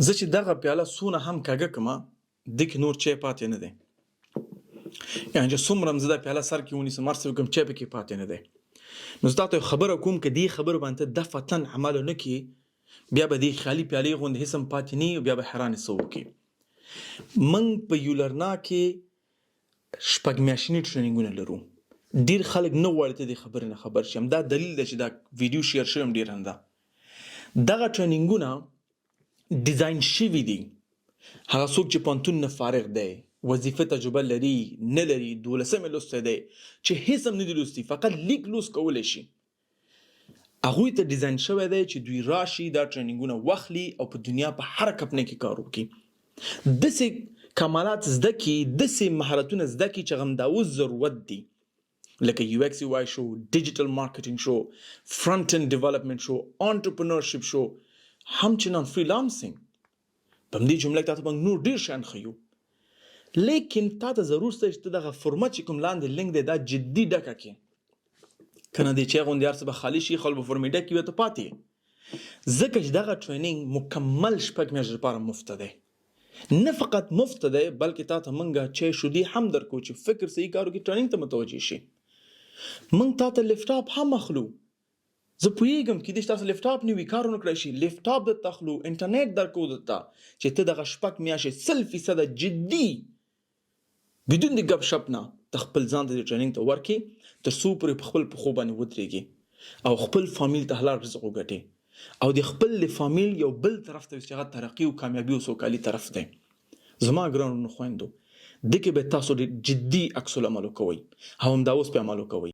زه چې دغه پیاله څونه هم کږه کړمه دې کې نور چای پاتې نه دی. یعنې چې څومره هم زه دا پیاله سر کې ونیسم هر څه وکړم چای پکې پاتې نه دی. نو زه تاته یو خبره کوم که دې خبرو باندې دفعتاً عمل ونه کړي بیا به دې خالي پیالې غوندې هېڅ هم پاتې نه وي او بیا به حیران څه وکړي. موږ په یولرنا کې 6 میاشتني ټریننګونه لرو. ډېر خلک نه غواړي ته دې خبرې نه خبر شي. همدا دلیل دی چې دا ویډیو شیر شوی هم ډېر همدا. دغه ټریننګونه ډیزاین شوي دي. هغه څوک چې پوهنتون نه فارغ دی، وظیفه تجربه لري نه لري، 12مې لوستی دی، چې هېڅ هم نه دي لوستي، فقط لیک لوست کولی شي، هغوی ته ډیزاین شوی دی چې دوی راشي دا ټریننګونه واخلي او په دنیا په هر کپنۍ کې کار وکړي. داسې کمالات زده کړي، داسې مهارتونه زده کړي چې هغه همدا اوس ضرورت دي، لکه یو ایکس یو آی شو، ډیجیټل مارکیټینګ شو، فرنټ اینډ ډیولپمنټ شو، انټرپرنورشپ شو، همچنان فریلانسینګ. په همدې جمله کې تاسو باندې نور ډېر شیان ښیو، لیکن تا ته ضرور شته چې ته دغه فورمه چې کوم لاندې لینک دی دا جدي ډکه کړې، که نه دې چای غوندې هر څه به خالي شي خلک به فورمې ډکې وي ته پاتې یې. ځکه چې دغه ټریننګ مکمل 6 میاشتې لپاره مفته دی. نه فقط مفته دی بلکې تا ته موږ چای شودې هم درکو چې فکر صحیح کار وکړي ټریننګ ته متوجه شي. موږ تا ته لیپټاپ هم اخلو. زه پوهېږم کیدای شي تاسو لیپټاپ نه وي کار ونه کړی شي، لیپټاپ درته اخلو، انټرنیټ درکو درته چې ته دغه 6 میاشتې 100% جدي بدون د ګپ شپ نه ته خپل ځان ته دې ټریننګ ته ورکړې تر څو پورې په خپل پښو باندې ودرېږې او خپل فامیل ته حلال رزق وګټې او د خپل فامیل یو بل طرف ته چې هغه ترقي او کامیابي او سوکالي طرف دی. زما ګرانو خویندو دې کې به تاسو ډېر جدي عکس العمل وکوئ او همدا اوس پې عمل وکوئ.